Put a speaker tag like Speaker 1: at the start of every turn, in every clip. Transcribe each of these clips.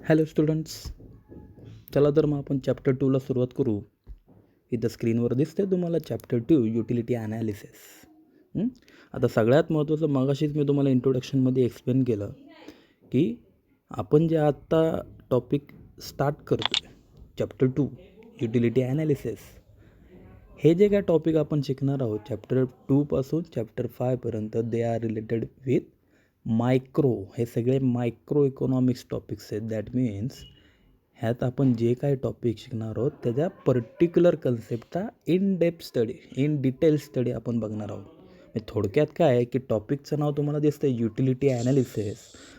Speaker 1: Hello students, चला तर मग आपण चॅप्टर 2ला सुरुवात करू. इथं स्क्रीनवर दिसते तुम्हाला चॅप्टर 2 युटिलिटी ॲनालिसिस. आता सगळ्यात महत्त्वाचं मगाशीच मी तुम्हाला इंट्रोडक्शनमध्ये एक्सप्लेन केलं की आपण जे आत्ता टॉपिक स्टार्ट करतो आहे चॅप्टर 2 युटिलिटी ॲनालिसिस, हे जे काय टॉपिक आपण शिकणार आहोत चॅप्टर 2पासून चॅप्टर 5पर्यंत they are related with micro. हे सगळे मायक्रो इकॉनॉमिक्स टॉपिक्स आहेत. दॅट मीन्स ह्यात आपण जे काही टॉपिक शिकणार आहोत त्याच्या पर्टिक्युलर कन्सेप्टचा इन डिटेल स्टडी आपण बघणार आहोत. म्हणजे थोडक्यात काय आहे की टॉपिकचं नाव तुम्हाला दिसतं आहे युटिलिटी ॲनालिसिस.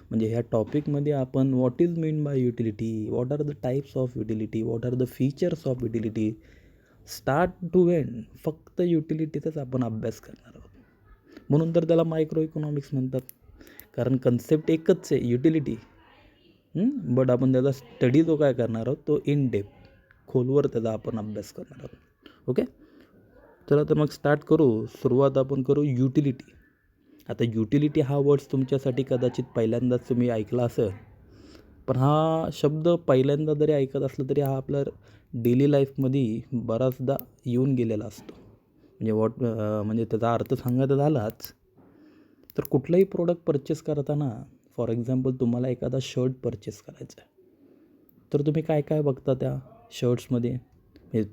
Speaker 1: म्हणजे ह्या टॉपिकमध्ये आपण what is mean by utility, what are the types of utility, what are the features of utility, start to end फक्त युटिलिटीचाच आपण अभ्यास करणार आहोत. म्हणून तर त्याला मायक्रो इकॉनॉमिक्स म्हणतात, कारण कन्सेप्ट एकच आहे युटिलिटी. बट आपण त्याचा स्टडी जो काय करणार आहोत तो इन डेप्थ खोलवर त्याचा आपण अभ्यास करणार आहोत. ओके, चला तर मग स्टार्ट करू. सुरुवात आपण करू युटिलिटी. आता युटिलिटी हा वर्ड्स तुमच्यासाठी कदाचित पहिल्यांदाच तुम्ही ऐकला असेल, पण हा शब्द पहिल्यांदा जरी ऐकत असलं तरी हा आपल्या डेली लाईफमध्ये बराचदा येऊन गेलेला असतो. म्हणजे त्याचा अर्थ सांगायचा झालाच तर कुठलंही प्रोडक्ट परचेस करताना, फॉर एक्झाम्पल तुम्हाला एखादा शर्ट परचेस करायचा आहे तर तुम्ही काय काय बघता त्या शर्ट्समध्ये.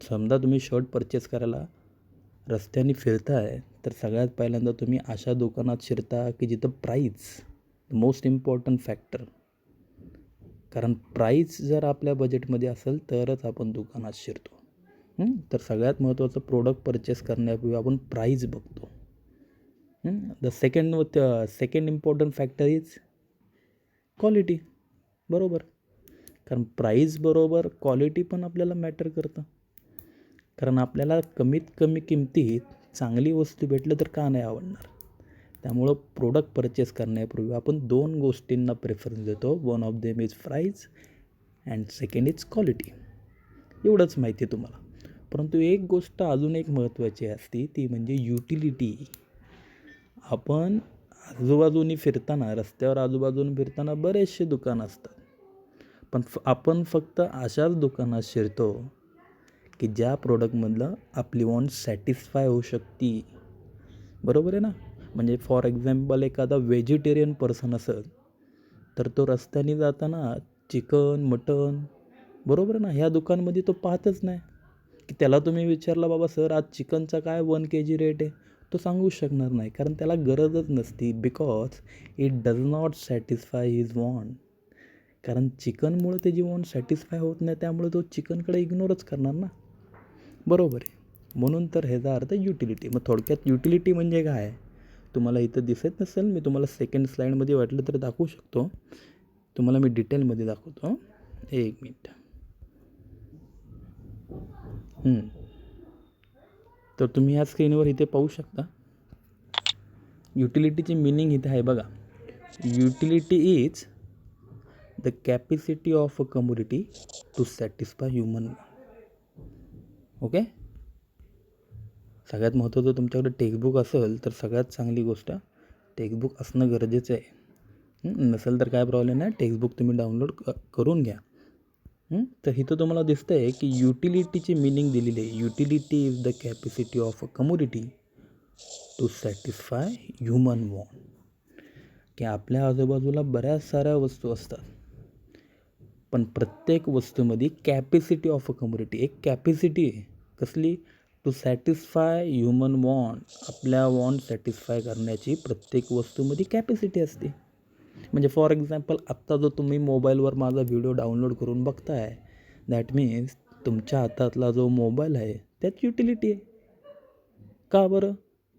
Speaker 1: समजा तुम्ही शर्ट परचेस करायला रस्त्याने फिरताय तर सगळ्यात पहिल्यांदा तुम्ही अशा दुकानात शिरता की जिथं प्राईस मोस्ट इम्पॉर्टंट फॅक्टर. कारण प्राईस जर आपल्या बजेटमध्ये असेल तरच आपण दुकानात शिरतो. तर सगळ्यात महत्त्वाचं प्रोडक्ट परचेस करण्यापूर्वी आपण प्राईस बघतो. The second important factor is quality. बरोबर, कारण प्राईस बरोबर क्वालिटी पण आपल्याला मॅटर करतं. कारण आपल्याला कमीत कमी किमतीत चांगली वस्तू भेटलं तर का नाही आवडणार. त्यामुळं प्रोडक्ट परचेस करण्यापूर्वी आपण 2 गोष्टींना प्रेफरन्स देतो. One of them is price and second is quality. एवढंच माहिती आहे तुम्हाला. परंतु एक गोष्ट अजून एक महत्त्वाची असते, ती म्हणजे युटिलिटी. आपण आजूबाजूनी फिरताना, रस्त्यावर आजूबाजूने फिरताना बरेचसे दुकानं असतात, पण आपण फक्त अशाच दुकानात शिरतो की ज्या प्रोडक्टमधलं आपली वॉन्ट सॅटिस्फाय होऊ शकते. बरोबर आहे ना. म्हणजे फॉर एक्झाम्पल एखादा व्हेजिटेरियन पर्सन असेल तर तो रस्त्याने जाताना चिकन, मटन, बरोबर आहे ना, ह्या दुकानमध्ये तो पाहतच नाही. की त्याला तुम्ही विचारला बाबा सर आज चिकनचा काय 1 kg रेट आहे, तो सांगू शकणार नाही, कारण त्याला गरजच नसती. Because it does not satisfy his want. कारण चिकनमुळे त्याची वॉन्ट सॅटिस्फाय होत नाही, त्यामुळे तो चिकनकडे इग्नोरच करणार ना. बरोबर आहे. म्हणून तर ह्याचा अर्थ युटिलिटी. मग थोडक्यात युटिलिटी म्हणजे काय तुम्हाला इथं दिसत नसेल, मी तुम्हाला सेकंड स्लाईडमध्ये वाटलं तर दाखवू शकतो. तुम्हाला मी डिटेलमध्ये दाखवतो. एक मिनिट. तर तुम्ही ह्या स्क्रीनवर इथे पाहू शकता युटिलिटीची मिनिंग इथे आहे बघा. Utility is the capacity of a community to satisfy human. Okay, सगळ्यात महत्त्वाचं तुमच्याकडे टेक्स्टबुक असेल तर सगळ्यात चांगली गोष्ट टेक्स्टबुक असणं गरजेचं आहे. नसेल तर काय प्रॉब्लेम नाही, टेक्स्टबुक तुम्ही डाउनलोड करून घ्या. तर इथं तुम्हाला दिसतं आहे की युटिलिटीची मिनिंग दिलेली आहे. Utility is the capacity of a community to satisfy human want. की आपल्या आजूबाजूला बऱ्याच साऱ्या वस्तू असतात, पण प्रत्येक वस्तूमध्ये कॅपॅसिटी ऑफ अ कम्युनिटी, एक कॅपॅसिटी आहे. कसली? To satisfy human want. आपल्या वॉन्ट सॅटिस्फाय करण्याची प्रत्येक वस्तूमध्ये कॅपॅसिटी असते. म्हणजे फॉर एक्झाम्पल आत्ता जो तुम्ही मोबाईलवर माझा व्हिडिओ डाउनलोड करून बघताय, दॅट मीन्स तुमच्या हातातला जो मोबाईल आहे त्यात युटिलिटी आहे. का बरं?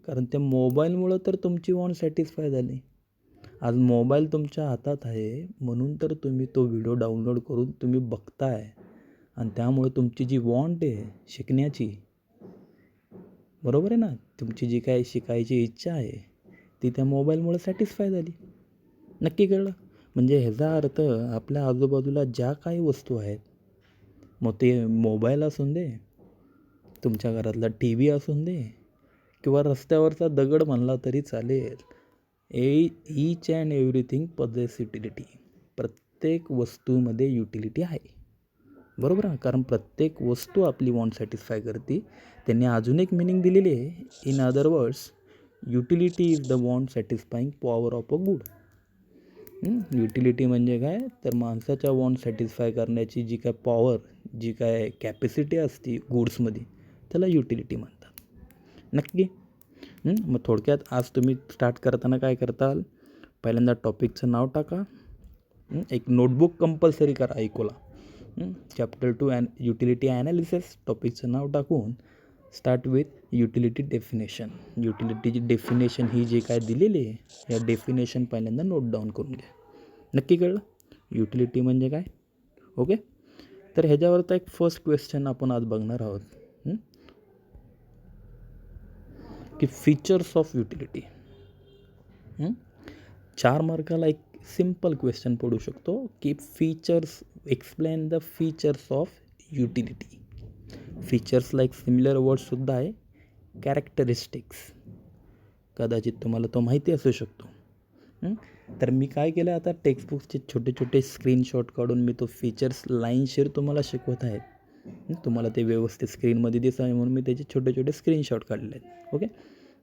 Speaker 1: कारण त्या मोबाईलमुळं तर तुमची वॉन्ट सॅटिस्फाय झाली. आज मोबाईल तुमच्या हातात आहे म्हणून तर तुम्ही तो व्हिडिओ डाउनलोड करून तुम्ही बघताय, आणि त्यामुळे तुमची जी वॉन्ट आहे शिकण्याची, बरोबर आहे ना, तुमची जी काय शिकायची इच्छा आहे ती त्या मोबाईलमुळे सॅटिस्फाय झाली. नक्की कळलं? म्हणजे ह्याचा अर्थ आपल्या आजूबाजूला ज्या काही वस्तू आहेत, मग ते मोबाईल असून दे, तुमच्या घरातला टी व्ही असून दे, किंवा रस्त्यावरचा दगड म्हणला तरी चालेल, each and everything possesses utility. प्रत्येक वस्तूमध्ये युटिलिटी आहे. बरोबर आहे, कारण प्रत्येक वस्तू आपली वॉन्ट सॅटिस्फाय करते. त्यांनी अजून एक मिनिंग दिलेली आहे. In other words, utility is the want satisfying power of a good. Utility म्हणजे काय, तर माणसाच्या वॉन्ट सॅटिस्फाय करण्याची जी काय पॉवर, जी काय कॅपॅसिटी असते गुड्समध्ये, त्याला युटिलिटी म्हणतात. नक्की. मग थोडक्यात आज तुम्ही स्टार्ट करताना काय करताल, पहिल्यांदा टॉपिकचं नाव टाका. एक नोटबुक कंपल्सरी करा ऐकूला. चॅप्टर 2 युटिलिटी ॲनालिसिस, टॉपिकचं नाव टाकून स्टार्ट विथ युटिलिटी डेफिनेशन. युटिलिटीची डेफिनेशन ही जी काय दिलेली आहे, या डेफिनेशन पहिल्यांदा नोट डाऊन करून घ्या. नक्की कळलं युटिलिटी म्हणजे काय? ओके. तर ह्याच्यावरचा एक फर्स्ट क्वेश्चन आपण आज बघणार आहोत की फीचर्स ऑफ युटिलिटी. 4 मार्काला एक सिम्पल क्वेश्चन पडू शकतो की features, explain the features of utility. फीचर्सला एक सिमिलर वर्डसुद्धा आहे, कॅरेक्टरिस्टिक्स. कदाचित तुम्हाला तो माहिती असू शकतो. तर मी काय केलं, आता टेक्स्टबुकचे छोटे छोटे स्क्रीनशॉट काढून मी तो फीचर्स लाईनशीर तुम्हाला शिकवत आहे. तुम्हाला ते व्यवस्थित स्क्रीनमध्ये दिसावे म्हणून मी त्याचे छोटे छोटे स्क्रीनशॉट काढले आहेत. ओके.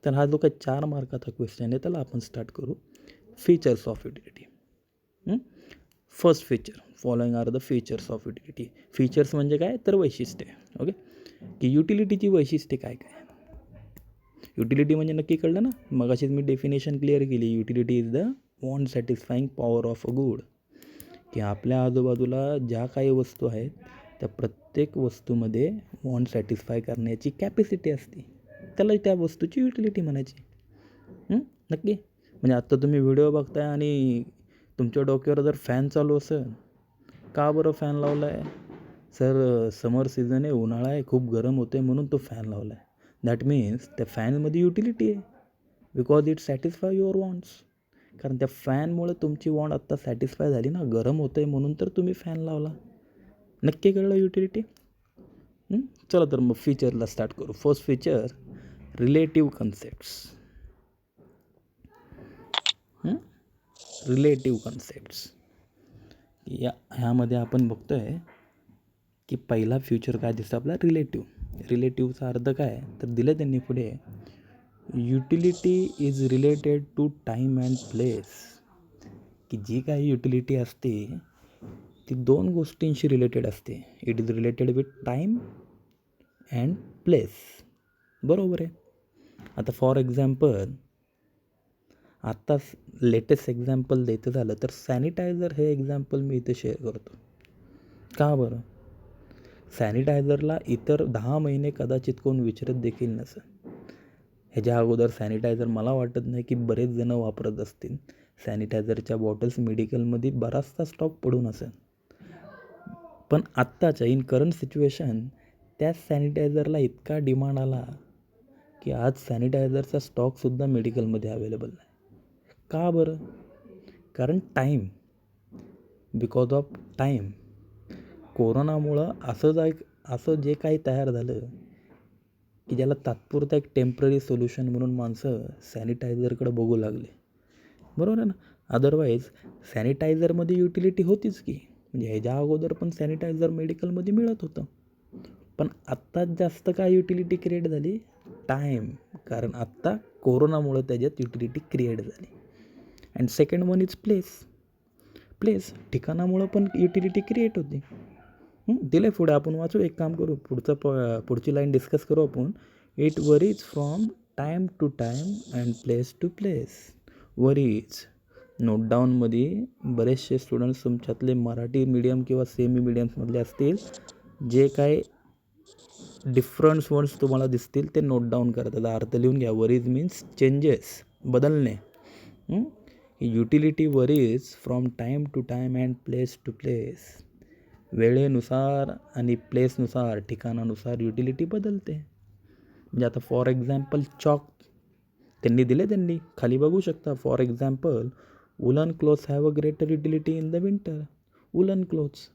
Speaker 1: तर हा जो काही 4 मार्काचा क्वेश्चन आहे त्याला आपण स्टार्ट करू. Features of utility. First feature, following are the features of utility. Features म्हणजे काय, तर वैशिष्ट्ये. ओके. की युटिलिटीची वैशिष्ट्ये काय काय. युटिलिटी म्हणजे नक्की कळलं ना, मगाशीच मी डेफिनेशन क्लिअर केली. Utility is the want satisfying power of a good. की आपल्या आजूबाजूला ज्या काही वस्तू आहेत त्या प्रत्येक वस्तूमध्ये वॉन्ट सॅटिस्फाय करण्याची कॅपॅसिटी असते, त्याला त्या वस्तूची युटिलिटी म्हणायची. नक्की. म्हणजे आत्ता तुम्ही व्हिडिओ बघताय आणि तुमच्या डोक्यावर जर फॅन चालू असेल, का बरं फॅन लावला आहे? सर समर सीझन आहे, उन्हाळा आहे, खूप गरम होते म्हणून तो फॅन लावला आहे. दॅट मीन्स त्या फॅनमध्ये युटिलिटी आहे, because it satisfy your wants. कारण त्या फॅनमुळे तुमची वॉन्ट आत्ता सॅटिस्फाय झाली ना, गरम होतं आहे म्हणून तर तुम्ही फॅन लावला. नक्की कळलं युटिलिटी. चला तर मग फीचरला स्टार्ट करू. First feature, relative concepts. Relative concepts ह्यामध्ये आपण बघतो आहे की पहिला फ्युचर काय दिसतं आपला, रिलेटिव्ह. रिलेटिव्हचा अर्थ काय, तर दिलं त्यांनी पुढे, utility is related to time and place. की जी काही युटिलिटी असते ती 2 गोष्टींशी रिलेटेड असते. It is related with time and place. बरोबर आहे. आता फॉर एक्झाम्पल, आत्ताच लेटेस्ट एक्झाम्पल द्यायचं झालं तर सॅनिटायझर हे एक्झाम्पल मी इथे शेअर करतो. का बरं? सॅनिटायझरला इतर 10 महिने कदाचित कोण विचारत देखील नसेल. ह्याच्या अगोदर सॅनिटायझर मला वाटत नाही की बरेच जणं वापरत असतील. सॅनिटायझरच्या बॉटल्स मेडिकलमध्ये बराचसा स्टॉक पडून असेल. पण आत्ताच्या इन करंट सिच्युएशन त्या सॅनिटायझरला इतका डिमांड आला की आज सॅनिटायझरचा स्टॉकसुद्धा मेडिकलमध्ये अवेलेबल नाही. का बरं? कारण टाईम. Because of time. कोरोनामुळं असं जे काही तयार झालं की ज्याला तात्पुरता एक टेम्पररी सोल्युशन म्हणून माणसं सॅनिटायझरकडे बघू लागले. बरोबर आहे ना. अदरवाईज सॅनिटायझरमध्ये युटिलिटी होतीच की, म्हणजे ह्याच्या अगोदर पण सॅनिटायझर मेडिकलमध्ये मिळत होतं. पण आत्ताच जास्त काय युटिलिटी क्रिएट झाली, टाईम. कारण आत्ता कोरोनामुळं त्याच्यात युटिलिटी क्रिएट झाली. And second one is place. ठिकाणामुळं पण युटिलिटी क्रिएट होते. दिले पुढे आपण वाचू, एक काम करू, पुढची लाईन डिस्कस करू आपण. It varies from time to time and place to place. Varies note डाऊनमध्ये बरेचसे स्टुडंट्स तुमच्यातले मराठी मीडियम किंवा सेमी मीडियम्समधले असतील, जे काय डिफरंट वर्ड्स तुम्हाला दिसतील ते नोट डाऊन करा, त्याचा अर्थ लिहून घ्या. वरीज मीन्स चेंजेस, बदलणे. Utility varies from time to time and place to place. वेळेनुसार आणि प्लेसनुसार, ठिकाणानुसार युटिलिटी बदलते. म्हणजे आता फॉर एक्झाम्पल चॉक त्यांनी खाली बघू शकता. For example, woollen clothes have a greater utility in the winter. Woollen clothes,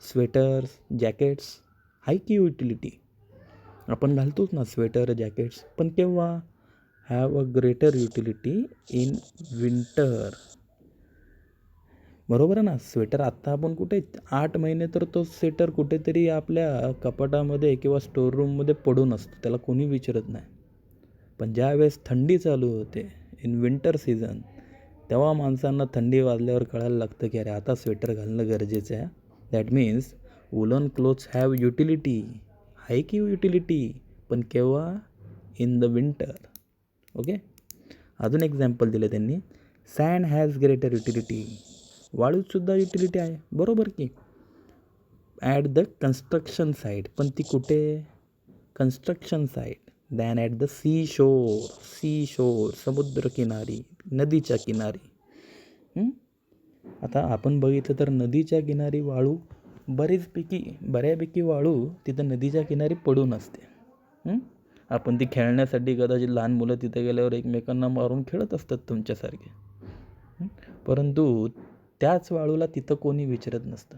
Speaker 1: sweaters, jackets हाय की युटिलिटी. आपण घालतोच ना स्वेटर, जॅकेट्स, पण केव्हा? Have a greater utility in winter. बरोबर आहे ना. स्वेटर आत्ता आपण कुठे 8 महिने तर तो स्वेटर कुठेतरी आपल्या कपाटामध्ये किंवा स्टोर रूममध्ये पडून असतो, त्याला कोणी विचारत नाही. पण ज्यावेळेस थंडी चालू होते इन विंटर सीझन, तेव्हा माणसांना थंडी वाजल्यावर कळायला लागतं की अरे आता स्वेटर घालणं गरजेचं आहे. That means woollen clothes have utility, आहे की युटिलिटी, पण केव्हा? In the winter. ओके. अजून एक्झाम्पल दिलं त्यांनी, सँड हॅज ग्रेटर युटिलिटी, वाळूतसुद्धा युटिलिटी आहे, बरोबर की. ॲट द कन्स्ट्रक्शन साईट, पण ती कुठे? Construction site. Then at the seashore, समुद्रकिनारी, नदीच्या किनारी. आता आपण बघितलं तर नदीच्या किनारी वाळू बऱ्यापैकी वाळू तिथं नदीच्या किनारी पडून असते. आपण ती खेळण्यासाठी कदाचित लहान मुलं तिथे गेल्यावर एकमेकांना मारून खेळत असतात तुमच्यासारखे. परंतु त्याच वाळूला तिथं कोणी विचारत नसतं.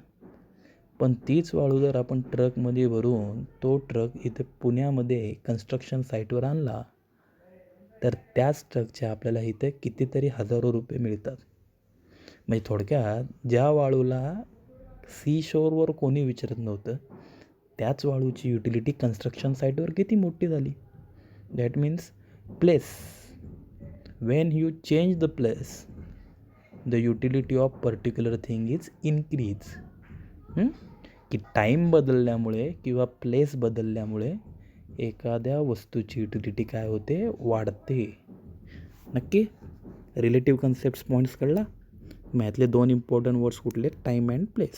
Speaker 1: पण तीच वाळू जर आपण ट्रकमध्ये भरून तो ट्रक इथे पुण्यामध्ये कन्स्ट्रक्शन साईटवर आणला तर त्याच ट्रकचे आपल्याला इथे कितीतरी हजारो रुपये मिळतात. म्हणजे थोडक्यात ज्या वाळूला सी शोरवर कोणी विचारत नव्हतं, त्याच वाळूची युटिलिटी कन्स्ट्रक्शन साईटवर किती मोठी झाली. That means place, Wien you change the place, the utility of particular thing is increase. की टाईम बदलल्यामुळे किंवा प्लेस बदलल्यामुळे एखाद्या वस्तूची युटिलिटी काय होते? वाढते. नक्की रिलेटिव्ह कन्सेप्ट्स पॉईंट्स कळला. यातले 2 इम्पॉर्टंट वर्ड्स कुठले? Time and place.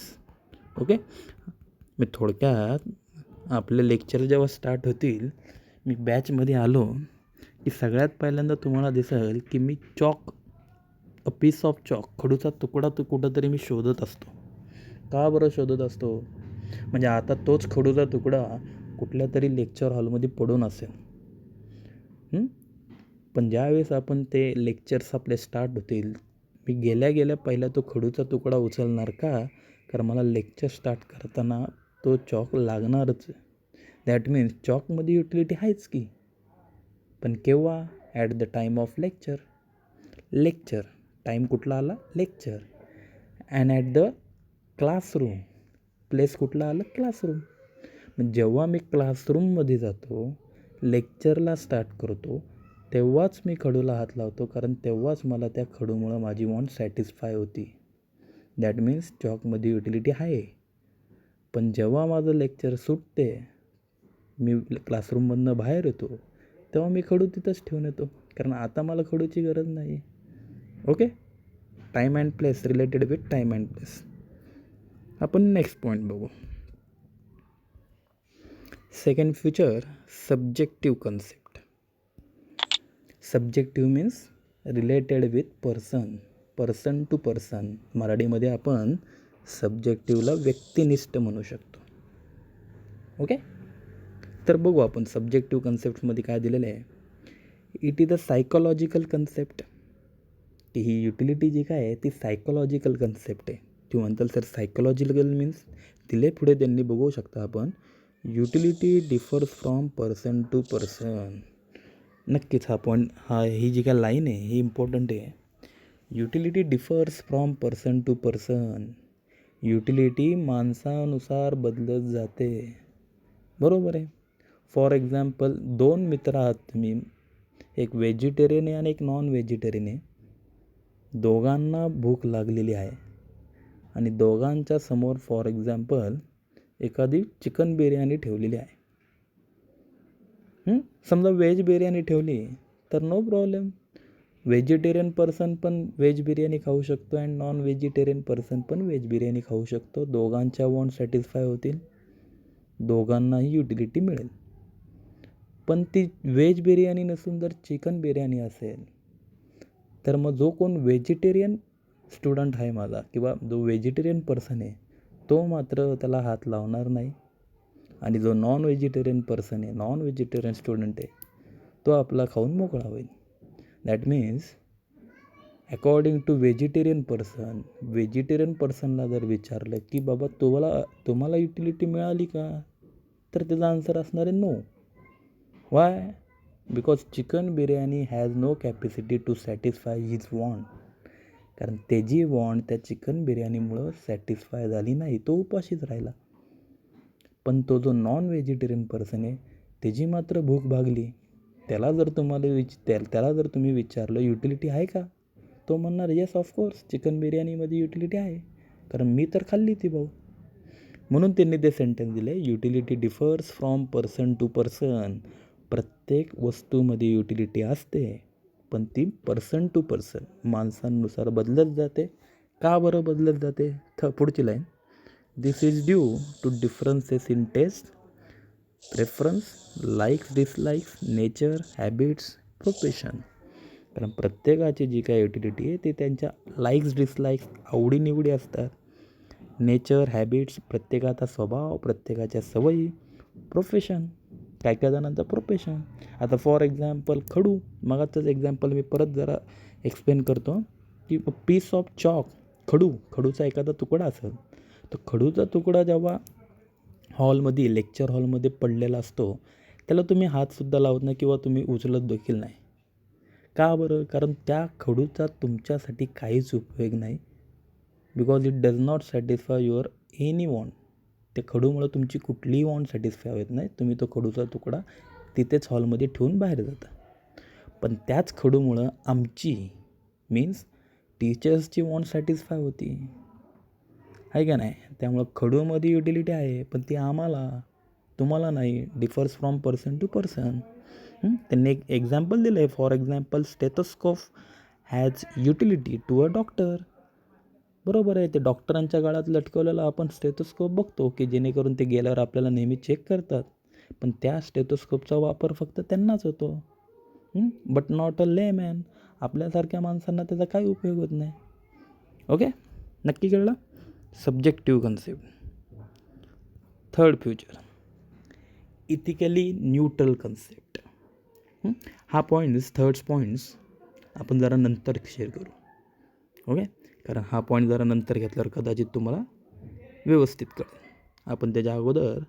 Speaker 1: ओके. मी थोडक्यात आपले लेक्चर जेव्हा स्टार्ट होतील, मी बॅचमध्ये आलो की सगळ्यात पहिल्यांदा तुम्हाला दिसेल की मी अ पीस ऑफ चॉक, खडूचा तुकडा कुठंतरी मी शोधत असतो. का बरं शोधत असतो? म्हणजे आता तोच खडूचा तुकडा कुठल्या तरी लेक्चर हॉलमध्ये पडून असेल. पण ज्यावेळेस आपण ते लेक्चर्स आपले स्टार्ट होतील, मी गेल्या पहिला तो खडूचा तुकडा उचलणार का? कारण मला लेक्चर स्टार्ट करताना तो चॉक लागणारच. दॅट मीन्स चॉकमध्ये युटिलिटी आहेच की, पण केव्हा? At the time of lecture. Time कुठला आला? Lecture. And at the classroom, place कुठला आलं? क्लासरूम. मग जेव्हा मी क्लासरूममध्ये जातो, लेक्चरला स्टार्ट करतो, तेव्हाच मी खडूला हात लावतो, कारण तेव्हाच मला त्या खडूमुळं माझी वॉन्ट सॅटिस्फाय होती. दॅट मीन्स चॉकमध्ये युटिलिटी आहे. पण जेव्हा माझं लेक्चर सुटते, मी क्लासरूममधनं बाहेर येतो, तेव्हा मी खडू तिथंच ठेवून येतो, कारण आता मला खडूची गरज नाही. Okay. Time and place, related with time and place. आपण नेक्स्ट पॉईंट बघू. Second feature, subjective concept. Subjective means related with person to person. मराठीमध्ये आपण सब्जेक्टिव्हला व्यक्तिनिष्ठ म्हणू शकतो. ओके. तर बघू आपण सब्जेक्टिव्ह कन्सेप्टमध्ये काय दिलेलं आहे. It is a psychological concept. की ही युटिलिटी जी काय आहे ती सायकोलॉजिकल कन्सेप्ट आहे. ती म्हणताल सर सायकोलॉजिकल मीन्स, दिले पुढे त्यांनी बघू शकता आपण, utility differs from person to person. नक्कीच ही जी काय लाईन आहे ही इम्पॉर्टंट आहे. Utility differs from person to person. Utility माणसानुसार बदलत जाते, बरोबर आहे. फॉर एक्झाम्पल, 2 मित्र आहात तुम्ही, एक व्हेजिटेरियन आहे आणि एक नॉन व्हेजिटेरियन आहे. दोघांना भूक लागलेली आहे आणि दोघांच्या समोर फॉर एक्झाम्पल एखादी चिकन बिर्याणी ठेवलेली आहे. समजा व्हेज बिर्याणी ठेवली तर नो प्रॉब्लेम. व्हेजिटेरियन पर्सन पण व्हेज बिर्याणी खाऊ शकतो अँड नॉन व्हेजिटेरियन पर्सन पण व्हेज बिर्याणी खाऊ शकतो. दोघांच्या वॉन्ट सॅटिस्फाय होतील, दोघांनाही युटिलिटी मिळेल. पण ती व्हेज बिर्याणी नसून जर चिकन बिर्याणी असेल तर मग जो कोण व्हेजिटेरियन स्टुडंट आहे माझा किंवा जो व्हेजिटेरियन पर्सन आहे तो मात्र त्याला हात लावणार नाही, आणि जो नॉन व्हेजिटेरियन पर्सन आहे, नॉन व्हेजिटेरियन स्टुडंट आहे, तो आपला खाऊन मोकळा होईल. That means according to vegetarian पर्सनला जर विचारलं की बाबा तुम्हाला युटिलिटी मिळाली का, तर त्याचा आन्सर असणार आहे no. Why? Because chicken biryani has no capacity to satisfy his want. कारण त्याची वॉन्ट त्या चिकन बिर्याणीमुळं सॅटिस्फाय झाली नाही, तो उपाशीच राहिला. पण तो जो नॉन व्हेजिटेरियन पर्सन आहे त्याची मात्र भूक भागली. त्याला जर तुम्ही विचारलं युटिलिटी आहे का, तो म्हणणार येस ऑफकोर्स चिकन बिर्याणीमध्ये युटिलिटी आहे, कारण मी तर खाल्ली ती भाऊ. म्हणून त्यांनी ते सेंटेन्स दिले, utility differs from person to person. प्रत्येक वस्तूमध्ये युटिलिटी असते, पण ती पर्सन टू पर्सन माणसांनुसार बदलत जाते. का बरं बदलत जाते? पुढची line, this is due to differences in taste, preference, likes dislikes, nature, habits, profession. कारण प्रत्येकाची जी काय युटिलिटी आहे ती त्यांच्या लाईक्स डिसलाईक्स आवडीनिवडी असतात. नेचर, हॅबिट्स, प्रत्येकाचा स्वभाव, प्रत्येकाच्या सवयी, प्रोफेशन, काय काय जणांचं प्रोफेशन. आता फॉर एक्झाम्पल खडू, मगाचंच एक्झाम्पल मी परत जरा एक्सप्लेन करतो की पीस ऑफ चॉक, खडूचा एखादा तुकडा असेल, तर खडूचा तुकडा जेव्हा लेक्चर हॉलमध्ये पडलेला असतो त्याला तुम्ही हातसुद्धा लावत नाही किंवा तुम्ही उचलत देखील नाही. का बरं? कारण त्या खडूचा तुमच्यासाठी काहीच उपयोग नाही. Because it does not satisfy your any want. त्या खडूमुळं तुमची कुठलीही वॉन्ट सॅटिस्फाय होत नाही. तुम्ही तो खडूचा तुकडा तिथेच हॉलमध्ये ठेवून बाहेर जाता. पण त्याच खडूमुळं आमची मीन्स टीचर्सची वॉन्ट सॅटिस्फाय होती, आहे का नाही? त्यामुळं खडूमध्ये युटिलिटी आहे, पण ती तुम्हाला नाही. Differs from person to person. त्यांनी एक एक्झाम्पल दिलं आहे. For example stethoscope has utility to a doctor. बरोबर आहे, ते डॉक्टरांच्या गळ्यात लटकवलेला आपण स्टेथोस्कोप बघतो की जेणेकरून ते गेल्यावर आपल्याला नेहमी चेक करतात. पण त्या स्टेथोस्कोपचा वापर फक्त त्यांनाच होतो, बट नॉट अ लेमॅन. आपल्यासारख्या माणसांना त्याचा काही उपयोग होत नाही. ओके, नक्की कळलं? Subjective concept. Third future, ethically neutral concept. हा थर्ड पॉईंट्स आपण जरा नंतर शेअर करू. ओके, कारण हा पॉईंट जरा नंतर घेतल्यावर कदाचित तुम्हाला व्यवस्थित कळेल. आपण त्याच्या अगोदर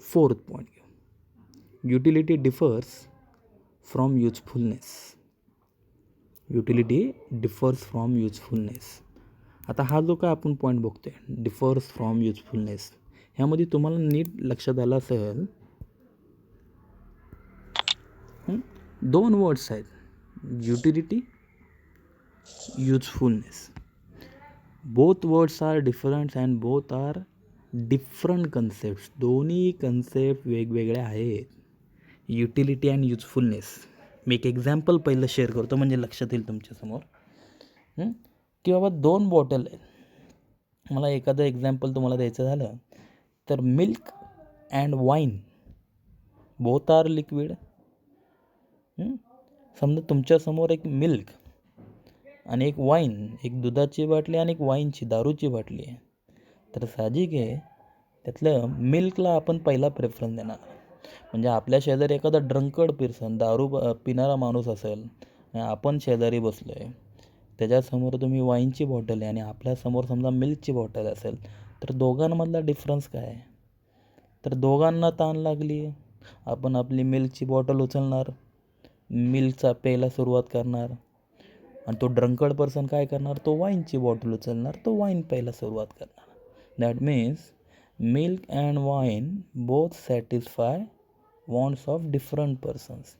Speaker 1: फोर्थ पॉईंट घेऊ. Utility differs from usefulness. आता हा जो काय आपण पॉईंट बघतोय, डिफर्स फ्रॉम युजफुलनेस, ह्यामध्ये तुम्हाला नीट लक्षात आलं असेल, दोन वर्ड्स आहेत, utility, usefulness. Both words are different and both are different concept. दोन्ही कन्सेप्ट वेगवेगळ्या आहेत, युटिलिटी अँड युजफुलनेस. मी एक एक्झाम्पल पहिलं शेअर करतो म्हणजे लक्षात येईल तुमच्यासमोर की बाबा दोन बॉटल आहेत. मला एखादं एक्झाम्पल तुम्हाला द्यायचं झालं तर milk and wine both are liquid. समजा तुमच्यासमोर एक मिल्क आणि एक वाईन, एक दुधाची बाटली आणि एक वाईनची दारूची बाटली आहे. तर साहजिक आहे त्यातलं मिल्कला आपण पहिला प्रेफरन्स देणार. म्हणजे आपल्या शेजारी एखादा ड्रंकर्ड पर्सन, दारू पिणारा माणूस असेल, आपण शेजारी बसलो आहे, त्याच्यासमोर तुम्ही वाईनची बॉटल आहे आणि आपल्यासमोर समजा मिल्कची बॉटल असेल, तर दोघांमधला डिफरन्स काय आहे? तर दोघांना तहान लागली, आपण आपली मिल्कची बॉटल उचलणार, मिल्कचा प्यायला सुरुवात करणार, आणि तो ड्रंकर्ड पर्सन काय करणार, तो वाईनची बॉटल उचलणार, तो वाईन प्यायला सुरुवात करणार. That means milk and wine both satisfy wants of different persons.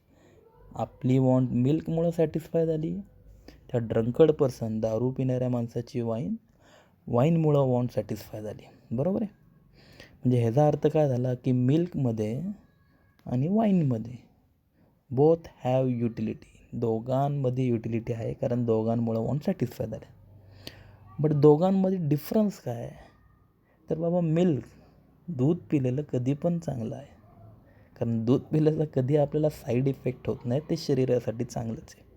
Speaker 1: आपली वॉन्ट मिल्कमुळं सॅटिस्फाय झाली, त्या ड्रंकर्ड पर्सन दारू पिणाऱ्या माणसाची वाईनमुळं वॉन्ट सॅटिस्फाय झाली. बरोबर आहे? म्हणजे ह्याचा अर्थ काय झाला की मिल्कमध्ये आणि वाईनमध्ये बोथ हॅव युटिलिटी. दोघांमध्ये युटिलिटी आहे, कारण दोघांमुळं वॉन्ट सॅटिस्फाय झाले. बट दोघांमध्ये डिफरन्स काय आहे? तर बाबा मिल्क, दूध पिलेलं कधी पण चांगलं आहे, कारण दूध पिल्याचा कधी आपल्याला साईड इफेक्ट होत नाही, ते शरीरासाठी चांगलंच आहे.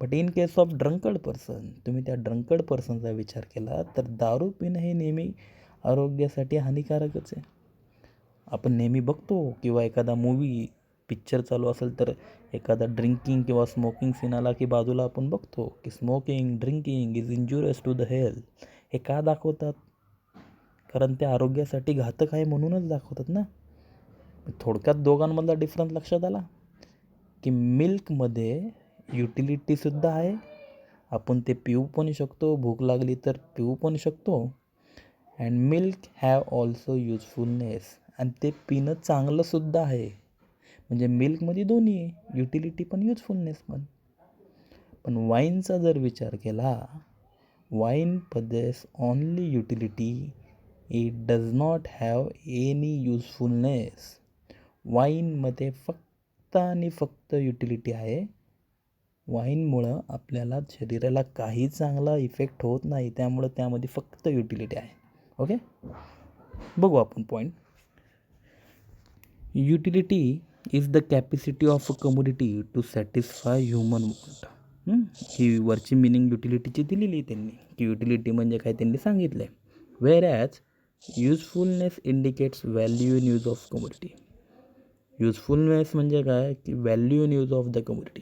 Speaker 1: But in case of drunkard person, तुम्ही त्या ड्रंकर्ड पर्सनचा विचार केला तर दारू पिणं हे नेहमी आरोग्यासाठी हानिकारकच आहे. आपण नेहमी बघतो किंवा एखादा पिक्चर चालू असेल तर एखादा ड्रिंकिंग किंवा स्मोकिंग सीन आला की बाजूला आपण बघतो की smoking, drinking is injurious to the health. हे का दाखवतात? कारण ते आरोग्यासाठी घातक आहे म्हणूनच दाखवतात ना. थोडक्यात दोघांमधला डिफरन्स लक्षात आला की मिल्कमध्ये युटिलिटीसुद्धा आहे आपण ते पिऊ पण शकतो, भूक लागली तर पिऊ पण शकतो. And milk have also usefulness, आणि ते पिणं चांगलंसुद्धा आहे. म्हणजे मिल्कमध्ये दोन्ही आहे, युटिलिटी पण युजफुलनेस पण. पण वाईनचा जर विचार केला, wine possess only utility, it does not have any usefulness. वाईनमध्ये फक्त आणि फक्त युटिलिटी आहे. वाईनमुळं आपल्याला शरीराला काही चांगला इफेक्ट होत नाही, त्यामुळं त्यामध्ये फक्त युटिलिटी आहे. ओके, बघू आपण point. Utility is the capacity of a community to satisfy human want. ही वरची मिनिंग युटिलिटीची दिलेली आहे त्यांनी, की युटिलिटी म्हणजे काय त्यांनी सांगितलं आहे. Wear as usefulness indicates value in use of community. Usefulness म्हणजे काय, की value in use of the community.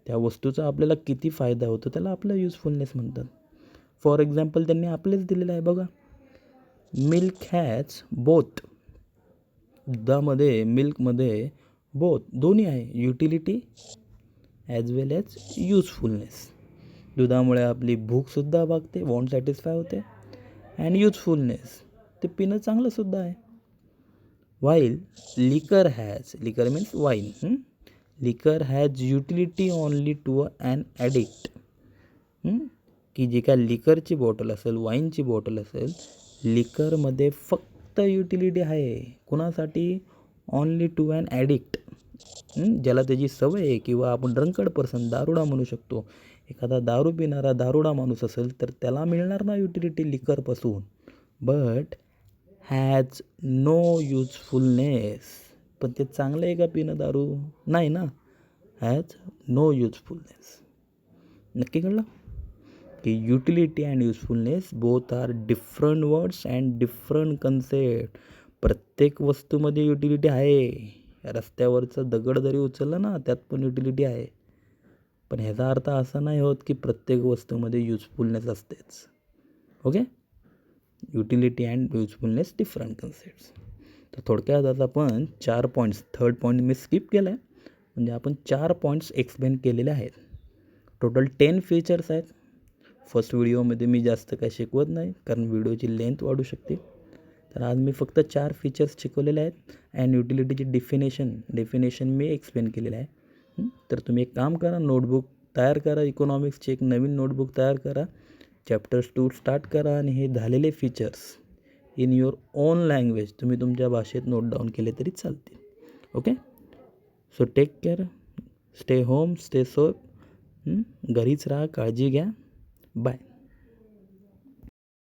Speaker 1: त्या वस्तूचा आपल्याला किती फायदा होतो त्याला आपलं युजफुलनेस म्हणतात. फॉर एक्झाम्पल त्यांनी आपलेच दिलेलं आहे बघा. Milk has both. दुधामध्ये, मिल्कमध्ये बोथ दोन्ही आहे, utility as well as usefulness. दुधामुळे आपली भूकसुद्धा भागते, वॉन्ट सॅटिस्फाय होते, अँड युजफुलनेस, ते पिणं चांगलंसुद्धा आहे. While liquor means wine. Liquor has utility only to an addict. की जी काय लिकरची बॉटल असेल, वाईनची बॉटल असेल, लिकरमध्ये फक्त युटिलिटी आहे कुणासाठी, ओनली टू ॲन ॲडिक्ट. ज्याला त्याची सवय आहे, किंवा आपण ड्रंकड पर्सन, दारुडा म्हणू शकतो. एखादा दारू पिणारा दारुडा माणूस असेल तर त्याला मिळणार ना युटिलिटी लिकरपासून. But has no usefulness. पण ते चांगलं आहे का पिणं दारू? नाही ना. Has no usefulness. नक्की कळलं की utility and usefulness both are different words and different concept. प्रत्येक वस्तूमध्ये युटिलिटी आहे. रस्त्यावरचं दगड जरी उचललं ना, त्यात पण युटिलिटी आहे. पण ह्याचा अर्थ असा नाही होत की प्रत्येक वस्तूमध्ये युजफुलनेस असतेच. Okay, utility and usefulness different concepts. तर थोडक्यात आज आपण 4 पॉईंट्स, थर्ड पॉईंट मी स्किप केला आहे, म्हणजे आपण 4 पॉईंट्स एक्सप्लेन केलेले आहेत. टोटल 10 फीचर्स आहेत. फर्स्ट व्हिडिओमध्ये मी जास्त काय शिकवत नाही, कारण व्हिडिओची लेंथ वाढू शकते. तर आज मी फक्त 4 फीचर्स शिकवलेले आहेत. अँड युटिलिटीची डेफिनेशन मी एक्सप्लेन केलेलं आहे. तर तुम्ही एक काम करा, नोटबुक तयार करा, इकॉनॉमिक्सची एक नवीन नोटबुक तयार करा, चॅप्टर्स 2 स्टार्ट करा, आणि हे झालेले features in your own language तुम्ही तुमच्या भाषेत नोट डाऊन केले तरी चालतील. Okay, so take care, stay home, stay safe. घरीच राहा, काळजी घ्या. बाय.